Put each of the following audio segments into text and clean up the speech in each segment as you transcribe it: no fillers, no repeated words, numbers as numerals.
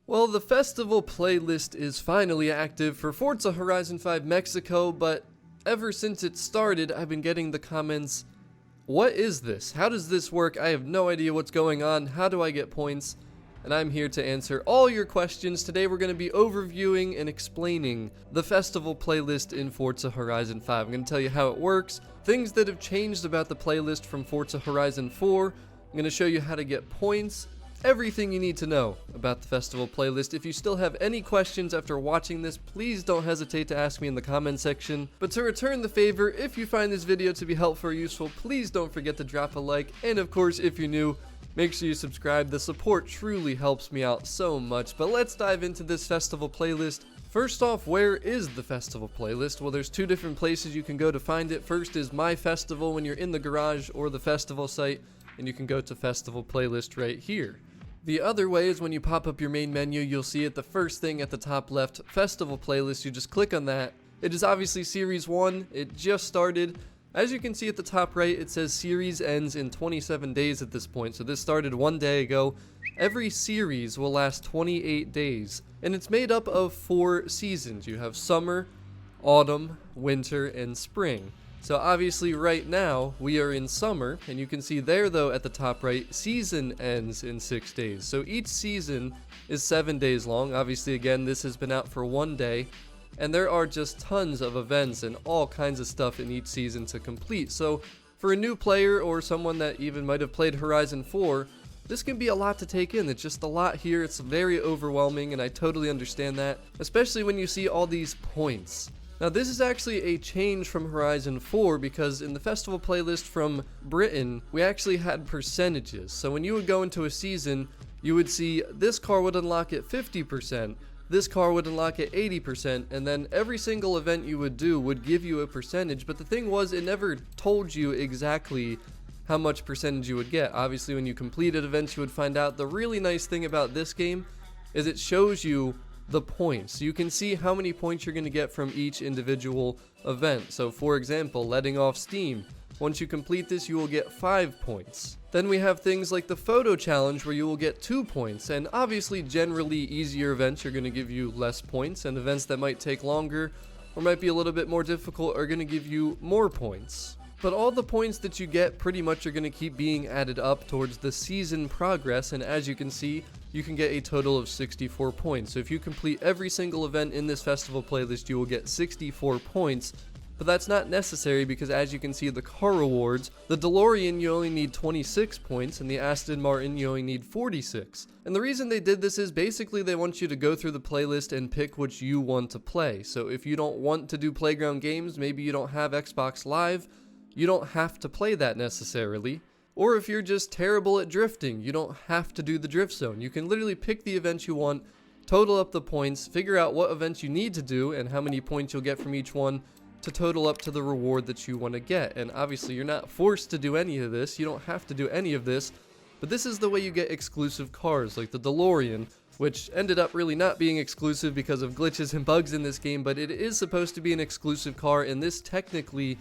Well, the festival playlist is finally active for Forza Horizon 5 Mexico, but ever since it started, I've been getting the comments, what is this? How does this work? I have no idea what's going on. How do I get points? And I'm here to answer all your questions. Today we're going to be overviewing and explaining the festival playlist in Forza Horizon 5. I'm going to tell you how it works, things that have changed about the playlist from Forza Horizon 4. I'm going to show you how to get points, everything you need to know about the festival playlist. If you still have any questions after watching this, please don't hesitate to ask me in the comment section. But to return the favor, if you find this video to be helpful or useful, please don't forget to drop a like. And of course, if you're new, make sure you subscribe. The support truly helps me out so much. But let's dive into this festival playlist. First off, where is the festival playlist? Well, there's two different places you can go to find it. First is My Festival when you're in the garage or the festival site, and you can go to festival playlist right here. The other way is when you pop up your main menu, you'll see it the first thing at the top left, festival playlist. You just click on that. It is obviously series 1. It just started. As you can see at the top right, it says series ends in 27 days at this point. So this started 1 day ago. Every series will last 28 days, and it's made up of 4 seasons. You have summer, autumn, winter, and spring. So obviously right now we are in summer, and you can see there though at the top right, season ends in 6 days. So each season is 7 days long. Obviously again, this has been out for 1 day, and there are just tons of events and all kinds of stuff in each season to complete. So for a new player or someone that even might have played Horizon 4, this can be a lot to take in. It's just a lot here. It's very overwhelming, and I totally understand that, especially when you see all these points. Now this is actually a change from Horizon 4 because in the festival playlist from Britain, we actually had percentages. So when you would go into a season, you would see this car would unlock at 50%, this car would unlock at 80%, and then every single event you would do would give you a percentage. But the thing was, it never told you exactly how much percentage you would get. Obviously when you completed events, you would find out. The really nice thing about this game is it shows you the points. You can see how many points you're going to get from each individual event. So for example, letting off steam. Once you complete this, you will get 5 points. Then we have things like the photo challenge where you will get 2 points, and obviously generally easier events are going to give you less points, and events that might take longer or might be a little bit more difficult are going to give you more points. But all the points that you get pretty much are going to keep being added up towards the season progress, and as you can see, you can get a total of 64 points. So if you complete every single event in this festival playlist, you will get 64 points. But that's not necessary because as you can see, the car rewards, the DeLorean you only need 26 points, and the Aston Martin you only need 46. And the reason they did this is basically they want you to go through the playlist and pick what you want to play. So if you don't want to do playground games, maybe you don't have Xbox Live, you don't have to play that necessarily. Or if you're just terrible at drifting, you don't have to do the drift zone. You can literally pick the event you want, total up the points, figure out what events you need to do and how many points you'll get from each one to total up to the reward that you want to get. And obviously you're not forced to do any of this. You don't have to do any of this. But this is the way you get exclusive cars like the DeLorean, which ended up really not being exclusive because of glitches and bugs in this game, but it is supposed to be an exclusive car, and this technically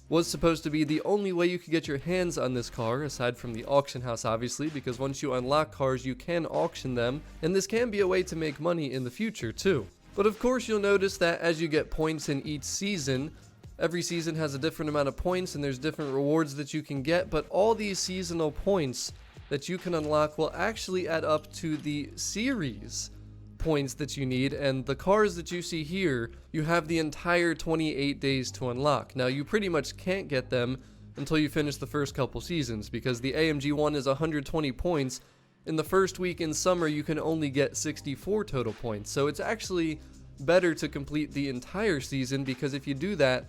was supposed to be the only way you could get your hands on this car, aside from the auction house obviously, because once you unlock cars you can auction them, and this can be a way to make money in the future too. But of course you'll notice that as you get points in each season, every season has a different amount of points and there's different rewards that you can get, but all these seasonal points that you can unlock will actually add up to the series points that you need, and the cars that you see here, you have the entire 28 days to unlock. Now you pretty much can't get them until you finish the first couple seasons because the AMG one is 120 points. In the first week in summer you can only get 64 total points, so it's actually better to complete the entire season because if you do that,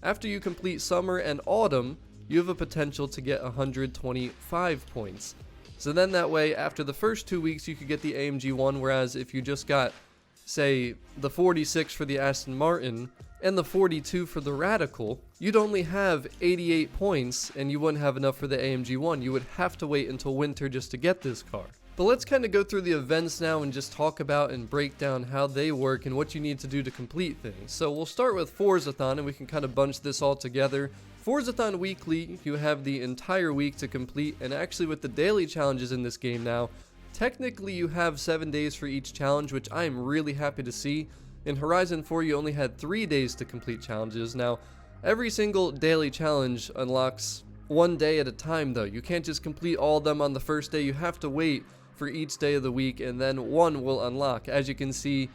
after you complete summer and autumn, you have a potential to get 125 points. So then that way, after the first 2 weeks, you could get the AMG one, whereas if you just got, say, the 46 for the Aston Martin and the 42 for the Radical, you'd only have 88 points and you wouldn't have enough for the AMG one. You would have to wait until winter just to get this car. But let's kind of go through the events now and just talk about and break down how they work and what you need to do to complete things. So we'll start with Forzathon, and we can kind of bunch this all together. Forzathon Weekly, you have the entire week to complete, and actually with the daily challenges in this game now, technically you have 7 days for each challenge, which I am really happy to see. In Horizon 4, you only had 3 days to complete challenges. Now, every single daily challenge unlocks 1 day at a time, though. You can't just complete all of them on the first day. You have to wait for each day of the week, and then one will unlock. As you can see,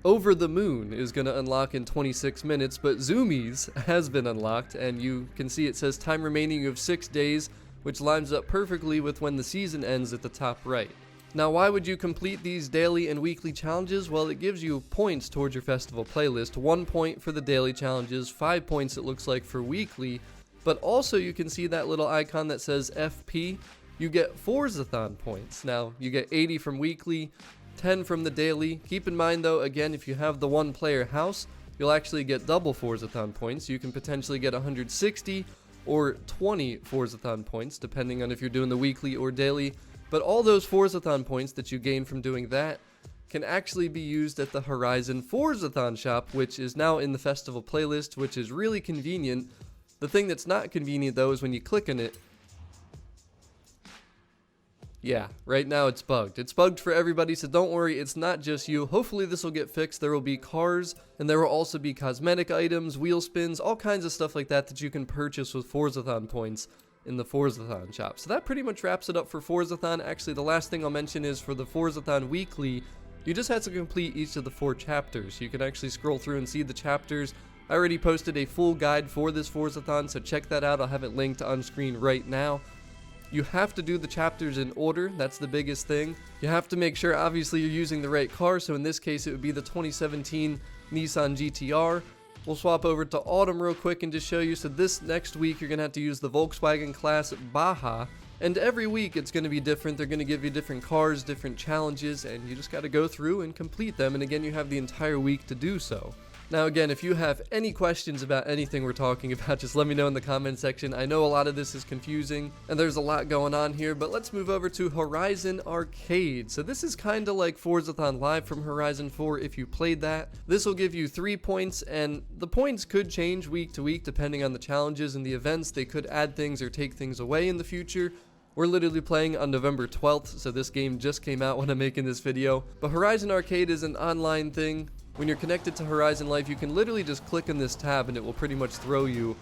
Over the Moon is going to unlock in 26 minutes, but Zoomies has been unlocked, and you can see it says time remaining of 6 days, which lines up perfectly with when the season ends at the top right. Now, why would you complete these daily and weekly challenges? Well, it gives you points towards your festival playlist. 1 point for the daily challenges, 5 points it looks like for weekly, but also you can see that little icon that says FP. You get Forzathon points. Now, you get 80 from weekly, 10 from the daily. Keep in mind though, again, if you have the 1-player house, you'll actually get double Forzathon points. You can potentially get 160 or 20 Forzathon points, depending on if you're doing the weekly or daily. But all those Forzathon points that you gain from doing that can actually be used at the Horizon Forzathon shop, which is now in the festival playlist, which is really convenient. The thing that's not convenient though is when you click on it. Yeah, right now it's bugged. It's bugged for everybody, so don't worry, it's not just you. Hopefully this will get fixed. There will be cars, and there will also be cosmetic items, wheel spins, all kinds of stuff like that that you can purchase with Forzathon points in the Forzathon shop. So that pretty much wraps it up for Forzathon. Actually, the last thing I'll mention is for the Forzathon weekly, you just have to complete each of the 4 chapters. You can actually scroll through and see the chapters. I already posted a full guide for this Forzathon, so check that out. I'll have it linked on screen right now. You have to do the chapters in order. That's the biggest thing. You have to make sure, obviously, you're using the right car. So in this case, it would be the 2017 Nissan GTR. We'll swap over to Autumn real quick and just show you. So this next week, you're going to have to use the Volkswagen class Baja. And every week, it's going to be different. They're going to give you different cars, different challenges, and you just got to go through and complete them. And again, you have the entire week to do so. Now again, if you have any questions about anything we're talking about, just let me know in the comment section. I know a lot of this is confusing, and there's a lot going on here, but let's move over to Horizon Arcade. So this is kind of like Forzathon Live from Horizon 4 if you played that. This will give you 3 points, and the points could change week to week depending on the challenges and the events. They could add things or take things away in the future. We're literally playing on November 12th, so this game just came out when I'm making this video. But Horizon Arcade is an online thing. When you're connected to Horizon Life, you can literally just click on this tab and it will pretty much throw you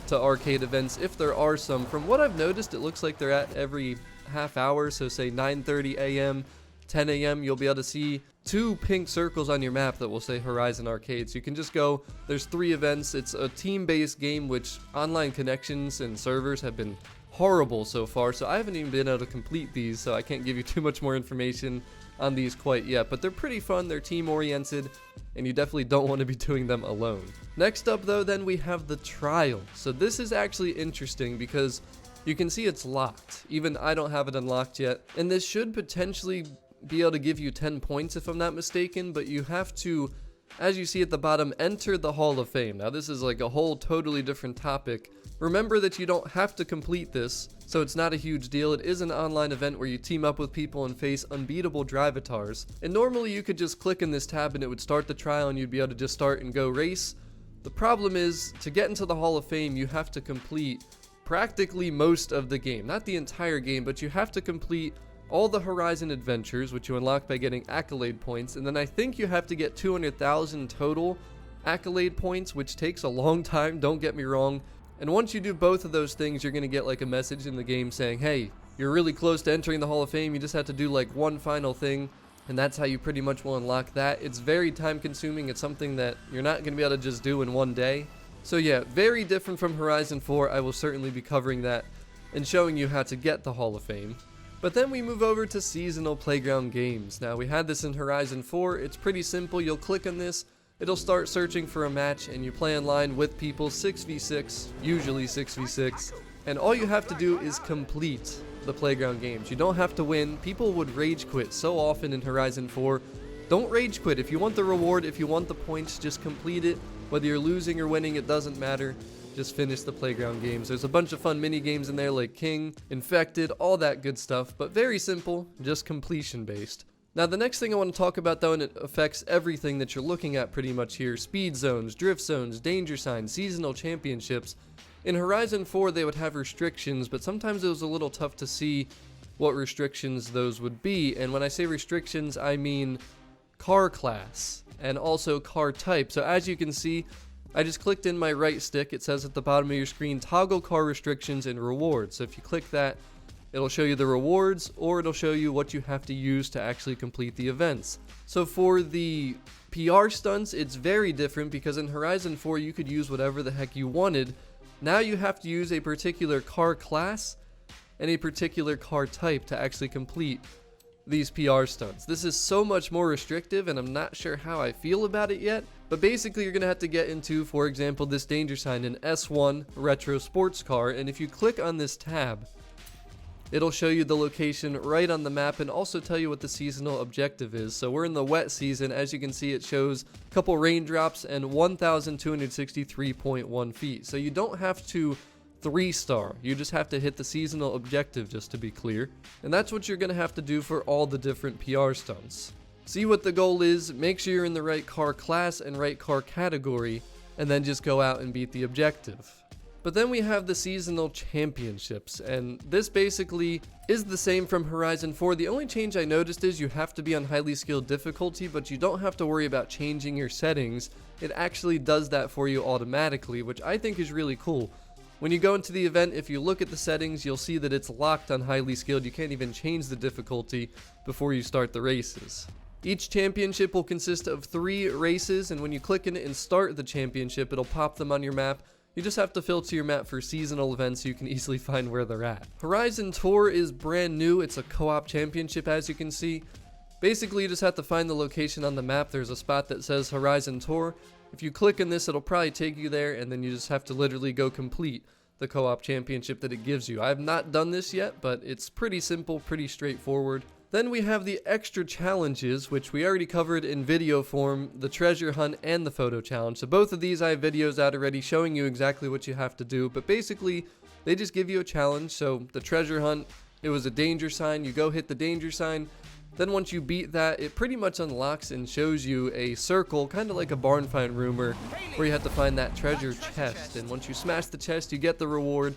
to arcade events if there are some. From what I've noticed, it looks like they're at every half hour, so say 9:30 a.m., 10 a.m., you'll be able to see 2 pink circles on your map that will say Horizon Arcade. So you can just go, there's 3 events. It's a team-based game, which online connections and servers have been horrible so far, so I haven't even been able to complete these, so I can't give you too much more information on these quite yet, but they're pretty fun, they're team-oriented, and you definitely don't want to be doing them alone. Next up though, then we have the trial. So this is actually interesting because you can see it's locked. Even I don't have it unlocked yet, and this should potentially be able to give you 10 points if I'm not mistaken, but you have to, as you see at the bottom, enter the Hall of Fame. Now this is like a whole totally different topic. Remember that you don't have to complete this, so it's not a huge deal. It is an online event where you team up with people and face unbeatable drivatars. And normally you could just click in this tab and it would start the trial and you'd be able to just start and go race. The problem is, to get into the Hall of Fame, you have to complete practically most of the game. Not the entire game, but you have to complete all the Horizon adventures, which you unlock by getting accolade points, and then I think you have to get 200,000 total accolade points, which takes a long time, don't get me wrong. And once you do both of those things, you're going to get like a message in the game saying, hey, you're really close to entering the Hall of Fame, you just have to do like one final thing, and that's how you pretty much will unlock that. It's very time consuming, it's something that you're not going to be able to just do in one day. So yeah, very different from Horizon 4, I will certainly be covering that and showing you how to get the Hall of Fame. But then we move over to seasonal playground games. Now we had this in Horizon 4, it's pretty simple, you'll click on this, it'll start searching for a match and you play online with people 6v6, usually 6v6, and all you have to do is complete the playground games. You don't have to win. People would rage quit so often in Horizon 4. Don't rage quit. If you want the reward, if you want the points, just complete it. Whether you're losing or winning, it doesn't matter. Just finish the playground games. There's a bunch of fun mini games in there like King, Infected, all that good stuff, but very simple, just completion based. Now the next thing I want to talk about though, and it affects everything that you're looking at pretty much here, speed zones, drift zones, danger signs, seasonal championships. In Horizon 4 they would have restrictions, but sometimes it was a little tough to see what restrictions those would be. And when I say restrictions, I mean car class and also car type. So as you can see, I just clicked in my right stick. It says at the bottom of your screen, toggle car restrictions and rewards. So if you click that, it'll show you the rewards, or it'll show you what you have to use to actually complete the events. So for the PR stunts, it's very different because in Horizon 4 you could use whatever the heck you wanted. Now you have to use a particular car class and a particular car type to actually complete these PR stunts. This is so much more restrictive, and I'm not sure how I feel about it yet, but basically you're gonna have to get into, for example, this danger sign, an S1 retro sports car, and if you click on this tab, it'll show you the location right on the map and also tell you what the seasonal objective is. So we're in the wet season. As you can see, it shows a couple raindrops and 1,263.1 feet. So you don't have to 3-star. You just have to hit the seasonal objective, just to be clear. And that's what you're going to have to do for all the different PR stunts. See what the goal is, make sure you're in the right car class and right car category, and then just go out and beat the objective. But then we have the seasonal championships, and this basically is the same from Horizon 4. The only change I noticed is you have to be on highly skilled difficulty, but you don't have to worry about changing your settings. It actually does that for you automatically, which I think is really cool. When you go into the event, if you look at the settings, you'll see that it's locked on highly skilled. You can't even change the difficulty before you start the races. Each championship will consist of 3 races, and when you click in it and start the championship, it'll pop them on your map. You just have to filter your map for seasonal events so you can easily find where they're at. Horizon Tour is brand new. It's a co-op championship, as you can see. Basically, you just have to find the location on the map. There's a spot that says Horizon Tour. If you click on this, it'll probably take you there, and then you just have to literally go complete the co-op championship that it gives you. I have not done this yet, but it's pretty simple, pretty straightforward. Then we have the extra challenges, which we already covered in video form, the treasure hunt and the photo challenge. So both of these I have videos out already showing you exactly what you have to do, but basically they just give you a challenge. So the treasure hunt, it was a danger sign. You go hit the danger sign. Then once you beat that, it pretty much unlocks and shows you a circle, kind of like a barn find rumor, where you have to find that treasure chest. And once you smash the chest, you get the reward.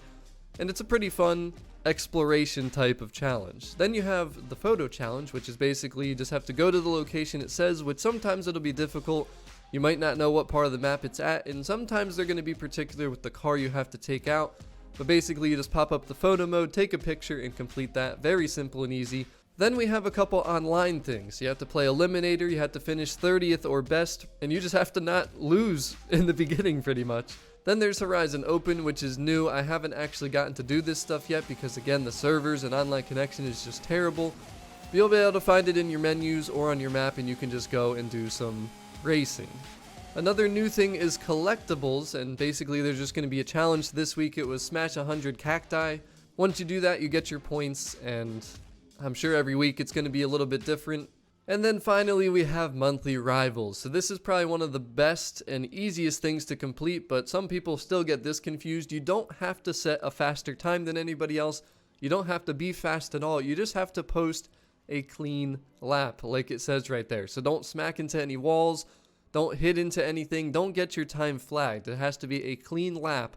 And it's a pretty fun exploration type of challenge. Then you have the photo challenge, which is basically you just have to go to the location it says, which sometimes it'll be difficult. You might not know what part of the map it's at, and sometimes they're going to be particular with the car you have to take out. But basically you just pop up the photo mode, take a picture, and complete that. Very simple and easy. Then we have a couple online things. You have to play Eliminator, you have to finish 30th or best, and you just have to not lose in the beginning pretty much. Then there's Horizon Open, which is new. I haven't actually gotten to do this stuff yet because, again, the servers and online connection is just terrible. But you'll be able to find it in your menus or on your map, and you can just go and do some racing. Another new thing is collectibles, and basically there's just going to be a challenge this week. It was smash 100 cacti. Once you do that, you get your points, and I'm sure every week it's going to be a little bit different. And then finally we have monthly rivals. So this is probably one of the best and easiest things to complete, but some people still get this confused. You don't have to set a faster time than anybody else. You don't have to be fast at all. You just have to post a clean lap like it says right there. So don't smack into any walls, don't hit into anything, don't get your time flagged. It has to be a clean lap.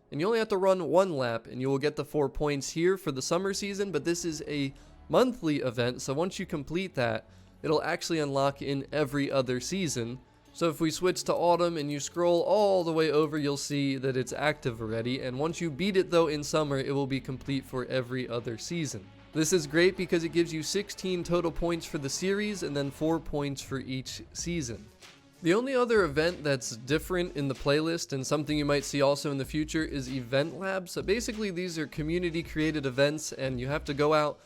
And you only have to run 1 lap and you will get the 4 points here for the summer season, but this is a monthly event. So once you complete that, it'll actually unlock in every other season. So if we switch to autumn and you scroll all the way over, you'll see that it's active already. And once you beat it though in summer, it will be complete for every other season. This is great because it gives you 16 total points for the series and then 4 points for each season. The only other event that's different in the playlist and something you might see also in the future is Event Labs. So basically these are community created events and you have to go out,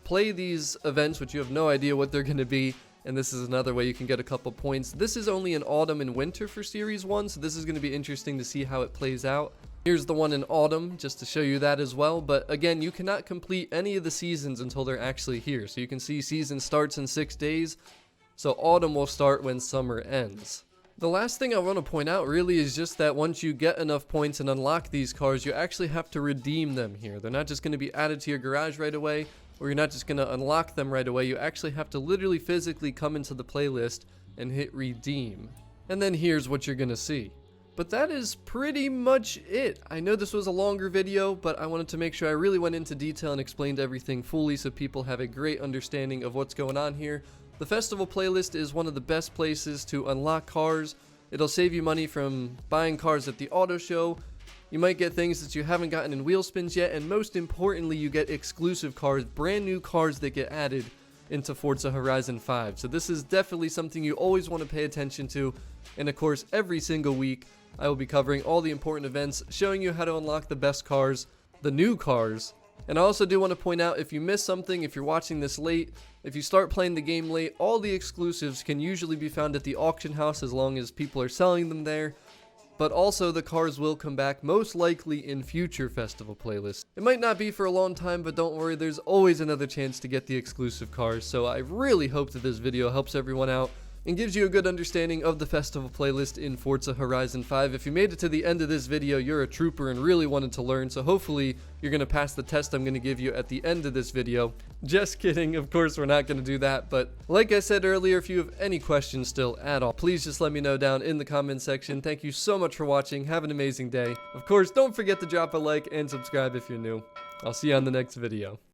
play these events, which you have no idea what they're going to be, and this is another way you can get a couple points. This is only in autumn and winter for Series 1, so this is going to be interesting to see how it plays out. Here's the one in autumn, just to show you that as well, but again, you cannot complete any of the seasons until they're actually here. So you can see season starts in 6 days, so autumn will start when summer ends. The last thing I want to point out really is just that once you get enough points and unlock these cars, you actually have to redeem them here. They're not just going to be added to your garage right away, or you're not just going to unlock them right away. You actually have to literally physically come into the playlist and hit redeem. And then here's what you're going to see. But that is pretty much it. I know this was a longer video, but I wanted to make sure I really went into detail and explained everything fully so people have a great understanding of what's going on here. The festival playlist is one of the best places to unlock cars. It'll save you money from buying cars at the auto show. You might get things that you haven't gotten in wheel spins yet, and most importantly, you get exclusive cars, brand new cars that get added into Forza Horizon 5. So this is definitely something you always want to pay attention to. And of course, every single week, I will be covering all the important events, showing you how to unlock the best cars, the new cars. And I also do want to point out, if you miss something, if you're watching this late, if you start playing the game late, all the exclusives can usually be found at the auction house as long as people are selling them there. But also the cars will come back most likely in future festival playlists. It might not be for a long time, but don't worry, there's always another chance to get the exclusive cars. So I really hope that this video helps everyone out and gives you a good understanding of the festival playlist in Forza Horizon 5. If you made it to the end of this video, you're a trooper and really wanted to learn, so hopefully you're going to pass the test I'm going to give you at the end of this video. Just kidding, of course we're not going to do that, but like I said earlier, if you have any questions still at all, please just let me know down in the comment section. Thank you so much for watching, have an amazing day. Of course, don't forget to drop a like and subscribe if you're new. I'll see you on the next video.